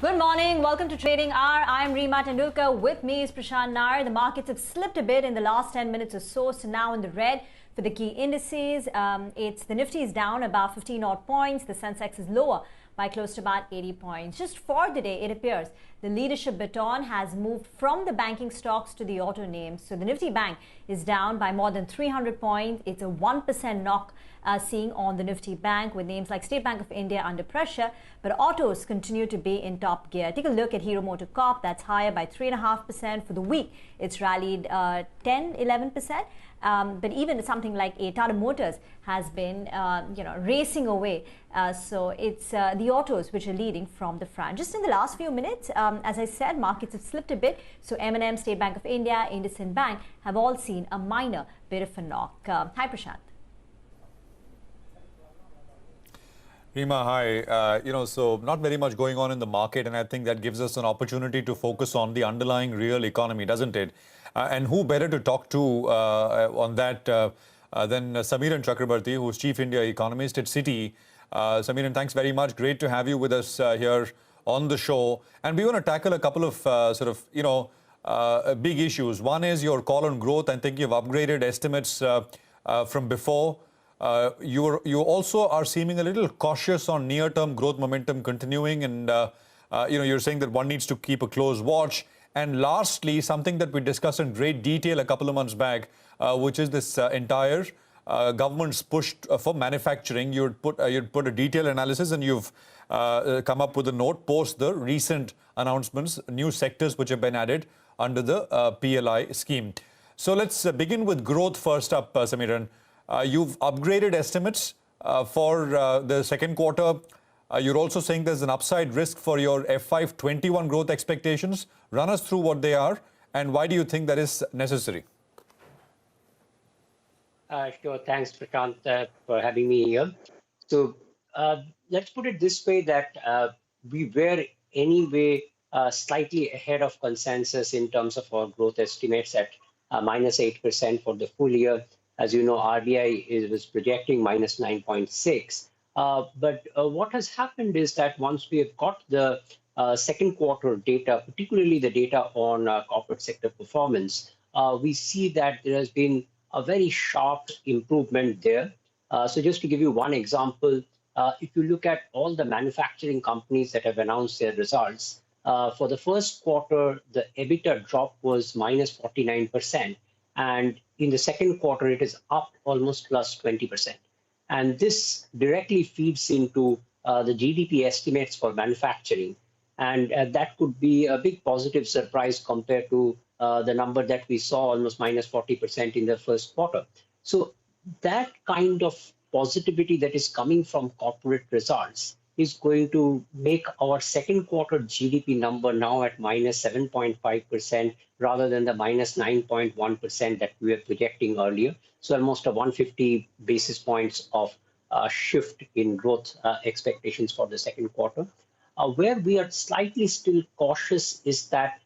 Good morning. Welcome to Trading Hour. I'm Reema Tendulkar. With me is Prashant Nair. The markets have slipped a bit in the last 10 minutes or so now in the red for the key indices. The Nifty is down about 15 odd points. The Sensex is lower by close to about 80 points. Just for the day, it appears the leadership baton has moved from the banking stocks to the auto names. So the Nifty Bank is down by more than 300 points. It's a 1% knock seeing on the Nifty Bank, with names like State Bank of India under pressure, but autos continue to be in top gear. Take a look at Hero Motor Corp. That's higher by 3.5%. For the week, it's rallied 11%. But even something like Tata Motors has been, racing away. So it's the autos which are leading from the front. Just in the last few minutes, as I said, markets have slipped a bit. So M&M, State Bank of India, IndusInd Bank have all seen a minor bit of a knock. Hi, Prashant. Reema, hi. So not very much going on in the market, and I think that gives us an opportunity to focus on the underlying real economy, doesn't it? And who better to talk to on that than Samiran Chakraborty, who's Chief India Economist at Citi. Samiran, thanks very much. Great to have you with us here on the show. And we want to tackle a couple of big issues. One is your call on growth. I think you've upgraded estimates from before. You also are seeming a little cautious on near-term growth momentum continuing, and you're saying that one needs to keep a close watch. And lastly, something that we discussed in great detail a couple of months back, which is this entire government's push for manufacturing. You'd put a detailed analysis, and you've come up with a note post the recent announcements, new sectors which have been added under the PLI scheme. So let's begin with growth first up, Samiran. You've upgraded estimates for the second quarter. You're also saying there's an upside risk for your FY21 growth expectations. Run us through what they are, and why do you think that is necessary? Sure. Thanks, Prashant, for having me here. So let's put it this way, that we were anyway slightly ahead of consensus in terms of our growth estimates at minus 8% for the full year. As you know, RBI was projecting minus 9.6. But what has happened is that once we have got the second quarter data, particularly the data on corporate sector performance, we see that there has been a very sharp improvement there. So just to give you one example, if you look at all the manufacturing companies that have announced their results, for the first quarter, the EBITDA drop was minus 49%. And in the second quarter, it is up almost plus 20%. And this directly feeds into the GDP estimates for manufacturing. And that could be a big positive surprise compared to the number that we saw, almost minus 40% in the first quarter. So that kind of positivity that is coming from corporate results is going to make our second quarter GDP number now at minus 7.5% rather than the minus 9.1% that we were projecting earlier. So almost a 150 basis points of shift in growth expectations for the second quarter. Where we are slightly still cautious is that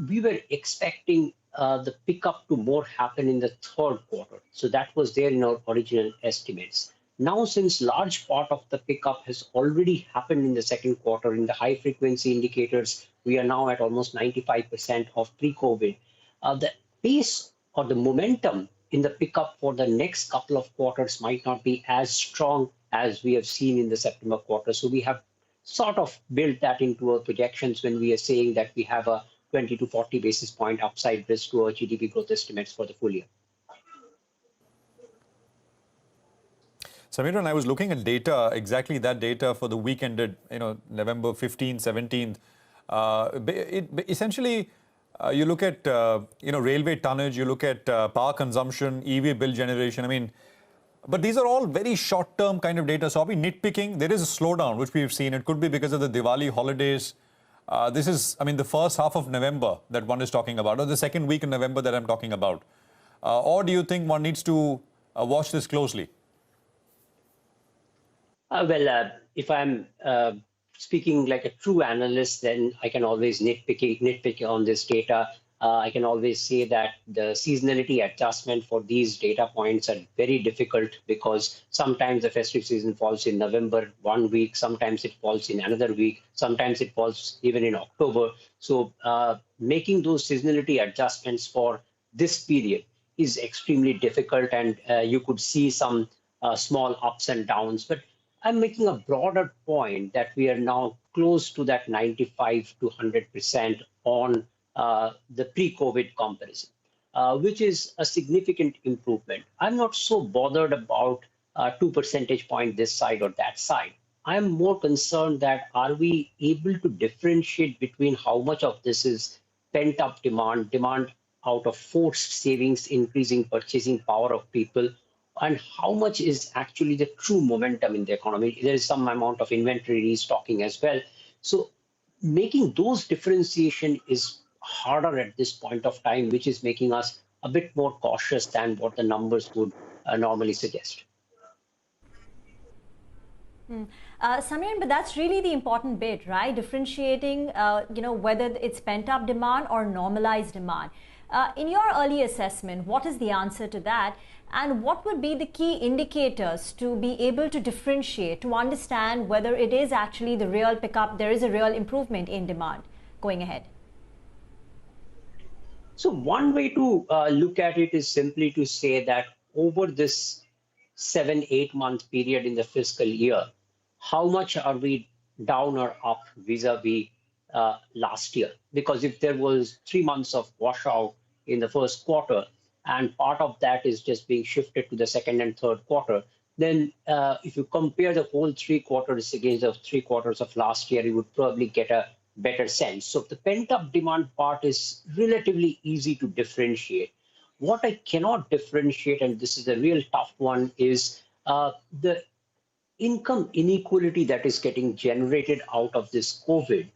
we were expecting the pickup to more happen in the third quarter. So that was there in our original estimates. Now, since large part of the pickup has already happened in the second quarter, in the high frequency indicators, we are now at almost 95% of pre-COVID. The pace or the momentum in the pickup for the next couple of quarters might not be as strong as we have seen in the September quarter. So we have sort of built that into our projections when we are saying that we have a 20 to 40 basis point upside risk to our GDP growth estimates for the full year. Samiran, I was looking at data, exactly that data for the week ended, November 15th, 17th. Essentially, you look at, railway tonnage, you look at power consumption, EV bill generation. But these are all very short-term kind of data. So are we nitpicking? There is a slowdown, which we've seen. It could be because of the Diwali holidays. This is, the first half of November that one is talking about, or the second week in November that I'm talking about. Or do you think one needs to watch this closely? If I'm speaking like a true analyst, then I can always nitpick on this data. I can always say that the seasonality adjustment for these data points are very difficult because sometimes the festive season falls in November 1 week, sometimes it falls in another week, sometimes it falls even in October. So making those seasonality adjustments for this period is extremely difficult, and you could see some small ups and downs. But I'm making a broader point that we are now close to that 95 to 100% on the pre-COVID comparison, which is a significant improvement. I'm not so bothered about 2 percentage point this side or that side. I'm more concerned that are we able to differentiate between how much of this is pent-up demand out of forced savings, increasing purchasing power of people, and how much is actually the true momentum in the economy. There is some amount of inventory restocking as well. So making those differentiation is harder at this point of time, which is making us a bit more cautious than what the numbers would normally suggest. Samiran, but that's really the important bit, right? Differentiating, whether it's pent-up demand or normalized demand. In your early assessment, what is the answer to that? And what would be the key indicators to be able to differentiate, to understand whether it is actually the real pickup, there is a real improvement in demand going ahead? So one way to look at it is simply to say that over this 7-8 month period in the fiscal year, how much are we down or up vis-a-vis last year? Because if there was 3 months of washout in the first quarter, and part of that is just being shifted to the second and third quarter, then if you compare the whole 3 quarters against the 3 quarters of last year, you would probably get a better sense. So the pent-up demand part is relatively easy to differentiate. What I cannot differentiate, and this is a real tough one, is the income inequality that is getting generated out of this COVID,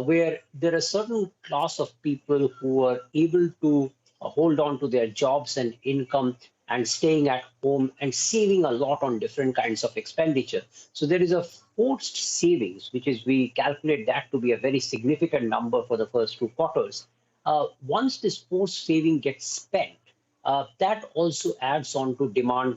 where there are certain class of people who are able to hold on to their jobs and income and staying at home and saving a lot on different kinds of expenditure. So there is a forced savings, which is, we calculate that to be a very significant number for the first 2 quarters. Once this forced saving gets spent, that also adds on to demand.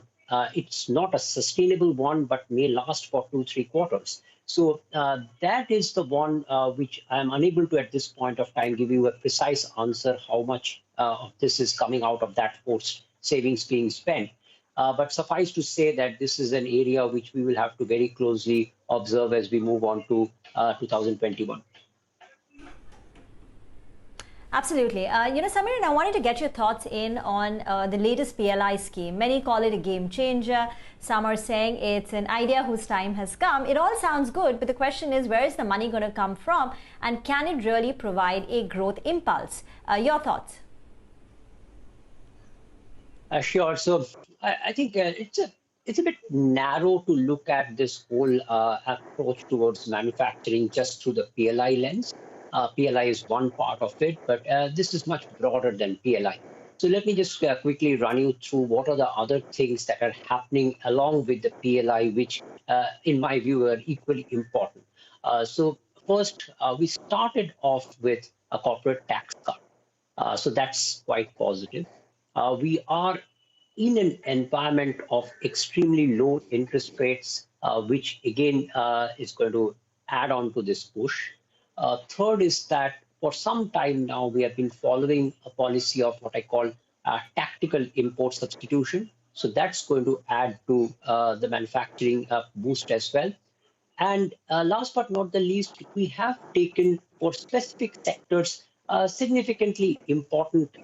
It's not a sustainable one, but may last for 2-3 quarters. So that is the one which I'm unable to, at this point of time, give you a precise answer how much of this is coming out of that forced savings being spent. But suffice to say that this is an area which we will have to very closely observe as we move on to 2021. Absolutely. Samiran, I wanted to get your thoughts in on the latest PLI scheme. Many call it a game changer. Some are saying it's an idea whose time has come. It all sounds good, but the question is, where is the money going to come from? And can it really provide a growth impulse? Your thoughts? Sure. So I think it's a bit narrow to look at this whole approach towards manufacturing just through the PLI lens. PLI is one part of it, but this is much broader than PLI. So let me just quickly run you through what are the other things that are happening along with the PLI, which in my view are equally important. So first, we started off with a corporate tax cut. So that's quite positive. We are in an environment of extremely low interest rates, which again is going to add on to this push. Third is that for some time now, we have been following a policy of what I call tactical import substitution. So that's going to add to the manufacturing boost as well. And last but not the least, we have taken for specific sectors significantly important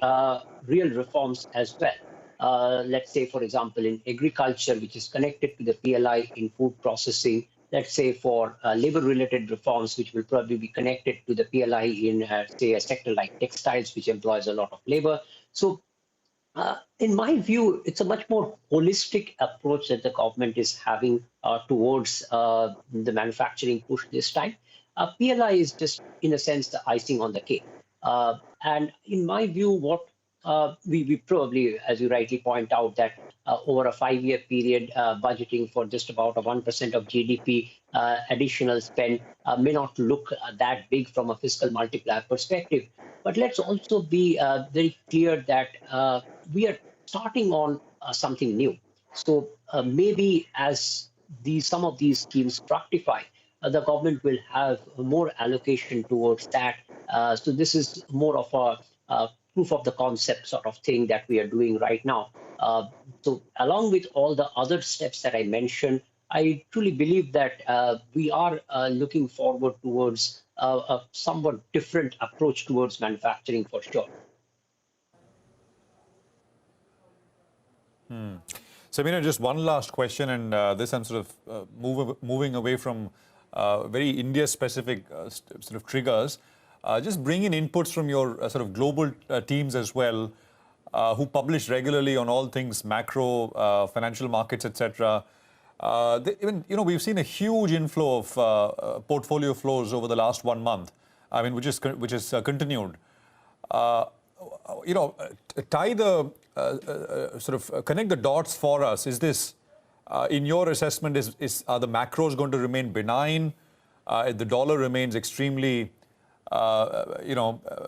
real reforms as well. Let's say, for example, in agriculture, which is connected to the PLI, in food processing. Let's say for labor-related reforms, which will probably be connected to the PLI in, say, a sector like textiles, which employs a lot of labor. So in my view, it's a much more holistic approach that the government is having towards the manufacturing push this time. PLI is just, in a sense, the icing on the cake. And in my view, what we probably, as you rightly point out, that over a 5-year period, budgeting for just about a 1% of GDP additional spend may not look that big from a fiscal multiplier perspective. But let's also be very clear that we are starting on something new. So maybe as some of these schemes fructify, the government will have more allocation towards that. So this is more of a proof of the concept sort of thing that we are doing right now. So along with all the other steps that I mentioned, I truly believe that we are looking forward towards a somewhat different approach towards manufacturing for sure. Samiran, just one last question, and this I'm sort of moving away from very India-specific sort of triggers. Just bring in inputs from your sort of global teams as well, who publish regularly on all things macro, financial markets, etc. Even we've seen a huge inflow of portfolio flows over the last 1 month. I mean, which is continued. Tie the sort of connect the dots for us. Is this, in your assessment, are the macros going to remain benign? The dollar remains extremely,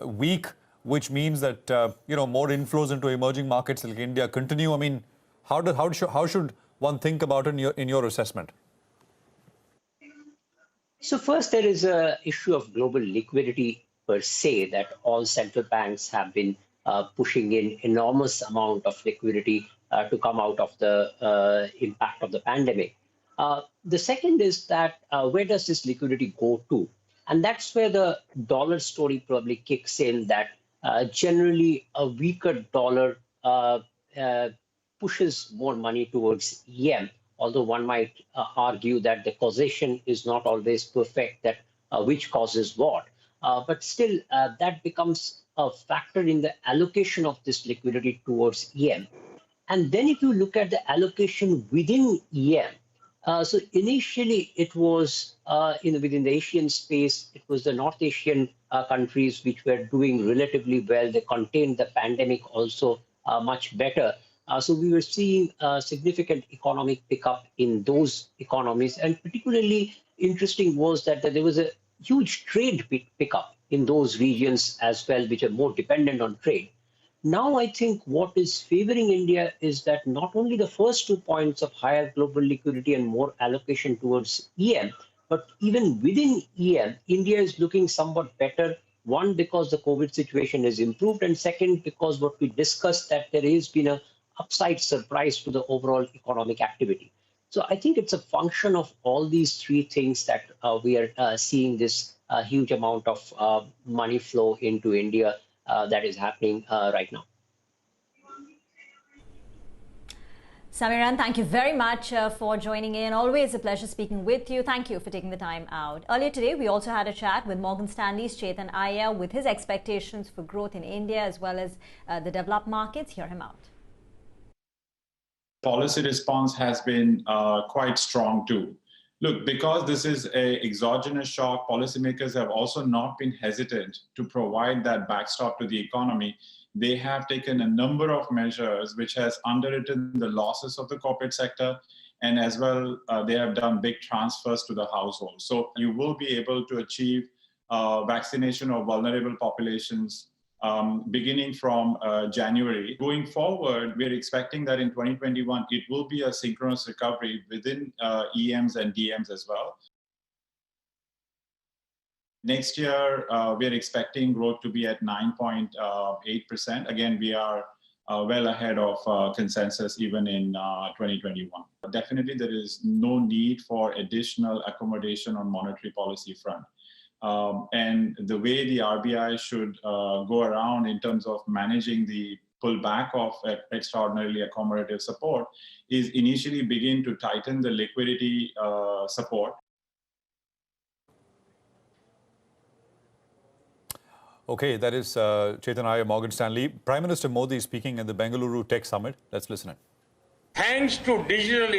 weak, which means that more inflows into emerging markets like India continue. I mean, how should one think about it in your assessment? So first, there is an issue of global liquidity per se, that all central banks have been pushing in enormous amount of liquidity to come out of the impact of the pandemic. The second is that where does this liquidity go to? And that's where the dollar story probably kicks in, that generally a weaker dollar pushes more money towards EM, although one might argue that the causation is not always perfect, that which causes what. But still, that becomes a factor in the allocation of this liquidity towards EM. And then if you look at the allocation within EM, so initially it was within the Asian space, it was the North Asian countries which were doing relatively well. They contained the pandemic also much better. So we were seeing a significant economic pickup in those economies. And particularly interesting was that there was a huge trade pickup in those regions as well, which are more dependent on trade. Now, I think what is favoring India is that not only the first 2 points of higher global liquidity and more allocation towards EM, but even within EM, India is looking somewhat better. One, because the COVID situation has improved, and second, because what we discussed, that there has been a upside surprise to the overall economic activity. So I think it's a function of all these three things that we are seeing this huge amount of money flow into India that is happening right now. Samiran, thank you very much for joining in. Always a pleasure speaking with you. Thank you for taking the time out. Earlier today, we also had a chat with Morgan Stanley's Chetan Iyer with his expectations for growth in India as well as the developed markets. Hear him out. Policy response has been quite strong too. Look, because this is an exogenous shock, policymakers have also not been hesitant to provide that backstop to the economy. They have taken a number of measures which has underwritten the losses of the corporate sector, and as well, they have done big transfers to the household. So you will be able to achieve vaccination of vulnerable populations beginning from January. Going forward, we're expecting that in 2021, it will be a synchronous recovery within EMs and DMs as well. Next year, we're expecting growth to be at 9.8%. Again, we are well ahead of consensus even in 2021. Definitely, there is no need for additional accommodation on monetary policy front. And the way the RBI should go around in terms of managing the pullback of extraordinarily accommodative support is initially begin to tighten the liquidity support. Okay, that is Chetan Iyer, Morgan Stanley. Prime Minister Modi speaking at the Bengaluru Tech Summit. Let's listen in. Thanks to digital